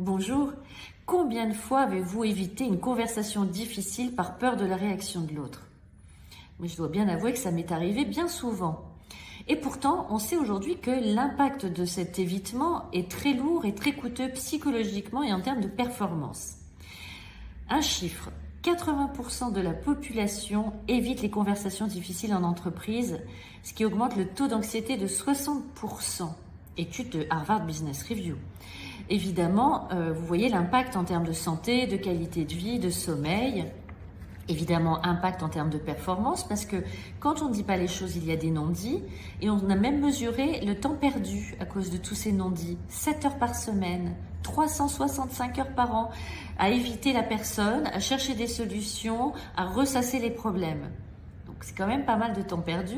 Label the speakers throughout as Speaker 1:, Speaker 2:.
Speaker 1: Bonjour, combien de fois avez-vous évité une conversation difficile par peur de la réaction de l'autre? Mais je dois bien avouer que ça m'est arrivé bien souvent. Et pourtant, on sait aujourd'hui que l'impact de cet évitement est très lourd et très coûteux psychologiquement et en termes de performance. Un chiffre, 80% de la population évite les conversations difficiles en entreprise, ce qui augmente le taux d'anxiété de 60%. Étude de Harvard Business Review. Évidemment, vous voyez l'impact en termes de santé, de qualité de vie, de sommeil. Évidemment, impact en termes de performance, parce que quand on ne dit pas les choses, il y a des non-dits. Et on a même mesuré le temps perdu à cause de tous ces non-dits. 7 heures par semaine, 365 heures par an, à éviter la personne, à chercher des solutions, à ressasser les problèmes. Donc c'est quand même pas mal de temps perdu.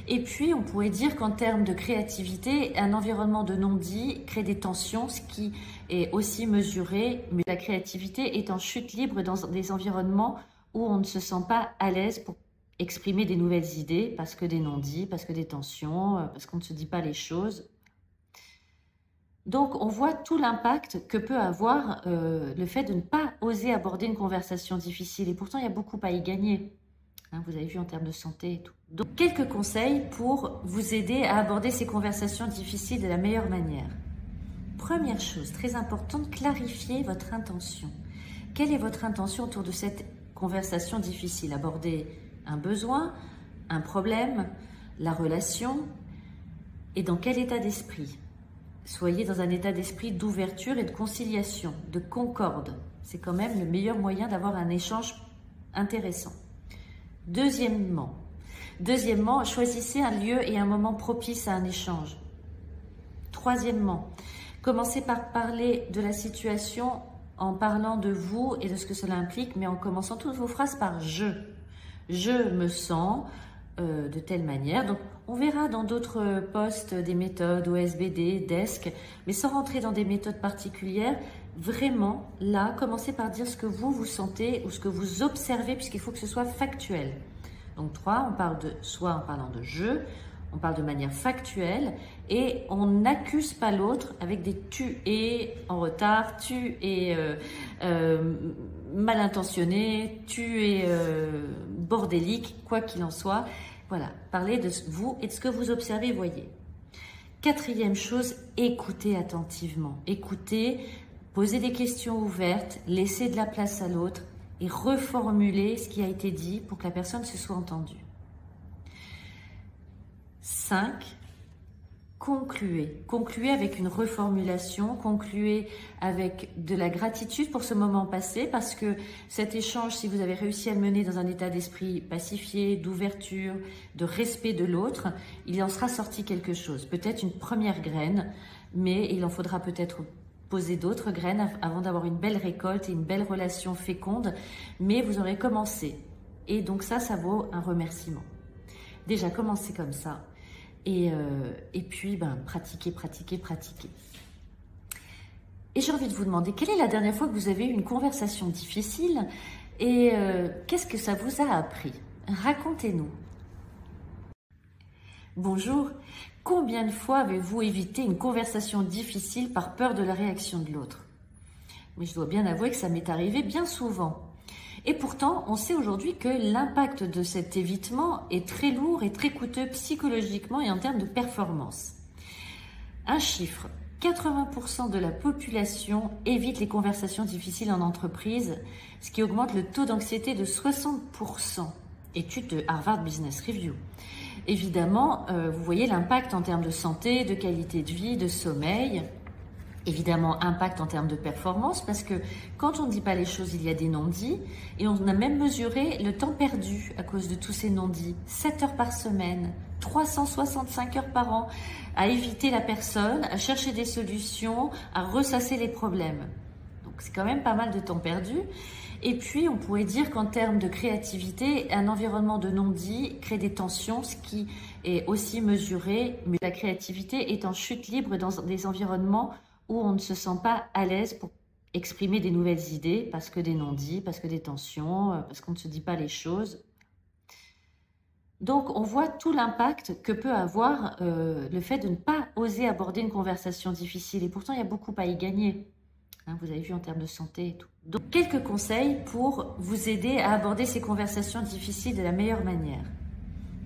Speaker 1: Et puis, on pourrait dire qu'en termes de créativité, un environnement de non-dit crée des tensions, ce qui est aussi mesuré. Mais la créativité est en chute libre dans des environnements où on ne se sent pas à l'aise pour exprimer des nouvelles idées, parce que des non-dits, parce que des tensions, parce qu'on ne se dit pas les choses. Donc, on voit tout l'impact que peut avoir le fait de ne pas oser aborder une conversation difficile. Et pourtant, il y a beaucoup à y gagner. Vous avez vu en termes de santé et tout. Donc, quelques conseils pour vous aider à aborder ces conversations difficiles de la meilleure manière. Première chose, très importante, clarifiez votre intention. Quelle est votre intention autour de cette conversation difficile? Aborder un besoin, un problème, la relation, et dans quel état d'esprit? Soyez dans un état d'esprit d'ouverture et de conciliation, de concorde. C'est quand même le meilleur moyen d'avoir un échange intéressant. Deuxièmement, choisissez un lieu et un moment propice à un échange. Troisièmement, commencez par parler de la situation en parlant de vous et de ce que cela implique, mais en commençant toutes vos phrases par « je ». Je me sens de telle manière. Donc, on verra dans d'autres postes des méthodes, OSBD, DESC, mais sans rentrer dans des méthodes particulières. Vraiment, là, commencez par dire ce que vous sentez ou ce que vous observez, puisqu'il faut que ce soit factuel. Donc 3, on parle de soi en parlant de je, on parle de manière factuelle et on n'accuse pas l'autre avec des tu es en retard, tu es mal intentionné, tu es bordélique, quoi qu'il en soit. Voilà, parlez de vous et de ce que vous observez et voyez. Quatrième chose, écoutez attentivement. Écoutez. Posez des questions ouvertes, laissez de la place à l'autre et reformulez ce qui a été dit pour que la personne se soit entendue. 5. Concluez. Concluez avec une reformulation, concluez avec de la gratitude pour ce moment passé parce que cet échange, si vous avez réussi à le mener dans un état d'esprit pacifié, d'ouverture, de respect de l'autre, il en sera sorti quelque chose. Peut-être une première graine, mais il en faudra peut-être poser d'autres graines avant d'avoir une belle récolte et une belle relation féconde, mais vous aurez commencé. Et donc ça vaut un remerciement. Déjà, commencez comme ça. Et puis, pratiquez. Et j'ai envie de vous demander, quelle est la dernière fois que vous avez eu une conversation difficile et qu'est-ce que ça vous a appris? Racontez-nous. Bonjour, combien de fois avez-vous évité une conversation difficile par peur de la réaction de l'autre? Mais je dois bien avouer que ça m'est arrivé bien souvent. Et pourtant, on sait aujourd'hui que l'impact de cet évitement est très lourd et très coûteux psychologiquement et en termes de performance. Un chiffre, 80% de la population évite les conversations difficiles en entreprise, ce qui augmente le taux d'anxiété de 60%. Étude de Harvard Business Review. Évidemment, vous voyez l'impact en termes de santé, de qualité de vie, de sommeil. Évidemment, impact en termes de performance, parce que quand on ne dit pas les choses, il y a des non-dits. Et on a même mesuré le temps perdu à cause de tous ces non-dits. 7 heures par semaine, 365 heures par an, à éviter la personne, à chercher des solutions, à ressasser les problèmes. Donc c'est quand même pas mal de temps perdu. Et puis, on pourrait dire qu'en termes de créativité, un environnement de non-dit crée des tensions, ce qui est aussi mesuré. Mais la créativité est en chute libre dans des environnements où on ne se sent pas à l'aise pour exprimer des nouvelles idées, parce que des non-dits, parce que des tensions, parce qu'on ne se dit pas les choses. Donc, on voit tout l'impact que peut avoir le fait de ne pas oser aborder une conversation difficile. Et pourtant, il y a beaucoup à y gagner. Hein, vous avez vu en termes de santé et tout. Donc, quelques conseils pour vous aider à aborder ces conversations difficiles de la meilleure manière.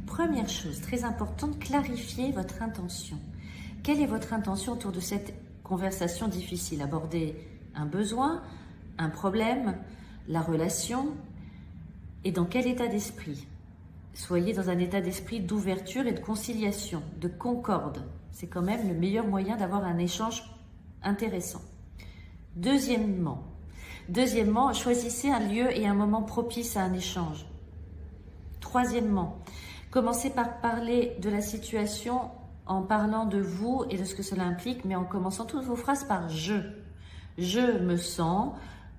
Speaker 1: Première chose, très importante, clarifiez votre intention. Quelle est votre intention autour de cette conversation difficile? Aborder un besoin, un problème, la relation, et dans quel état d'esprit? Soyez dans un état d'esprit d'ouverture et de conciliation, de concorde. C'est quand même le meilleur moyen d'avoir un échange intéressant. Deuxièmement, choisissez un lieu et un moment propice à un échange. Troisièmement, commencez par parler de la situation en parlant de vous et de ce que cela implique, mais en commençant toutes vos phrases par « je ». Je me sens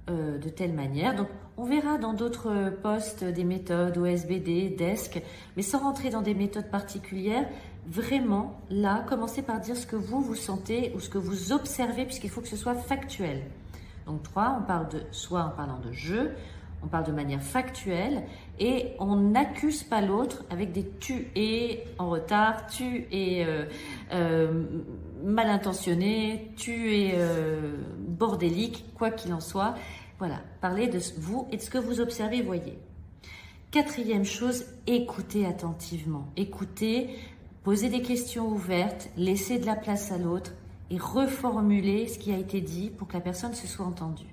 Speaker 1: de telle manière. Donc, on verra dans d'autres posts des méthodes OSBD, DESC, mais sans rentrer dans des méthodes particulières. Vraiment, là, commencez par dire ce que vous sentez ou ce que vous observez, puisqu'il faut que ce soit factuel. Donc, 3, on parle de soi en parlant de « je ». On parle de manière factuelle et on n'accuse pas l'autre avec des « tu es en retard »,« tu es mal intentionné »,« tu es bordélique », quoi qu'il en soit. Voilà, parlez de vous et de ce que vous observez, voyez. Quatrième chose, écoutez attentivement. Écoutez, posez des questions ouvertes, laissez de la place à l'autre et reformulez ce qui a été dit pour que la personne se soit entendue.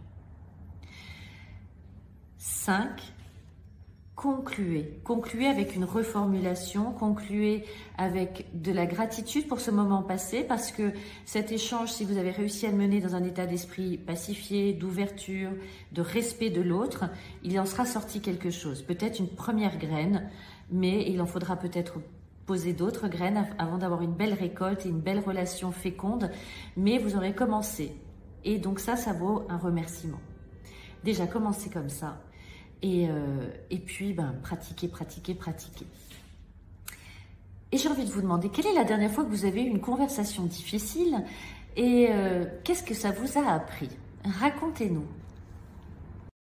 Speaker 1: 5. Concluez. Concluez avec une reformulation, concluez avec de la gratitude pour ce moment passé parce que cet échange, si vous avez réussi à le mener dans un état d'esprit pacifié, d'ouverture, de respect de l'autre, il en sera sorti quelque chose. Peut-être une première graine, mais il en faudra peut-être poser d'autres graines avant d'avoir une belle récolte et une belle relation féconde, mais vous aurez commencé. Et donc ça vaut un remerciement. Déjà, commencez comme ça. Et puis, pratiquez. Et j'ai envie de vous demander, quelle est la dernière fois que vous avez eu une conversation difficile et qu'est-ce que ça vous a appris? Racontez-nous.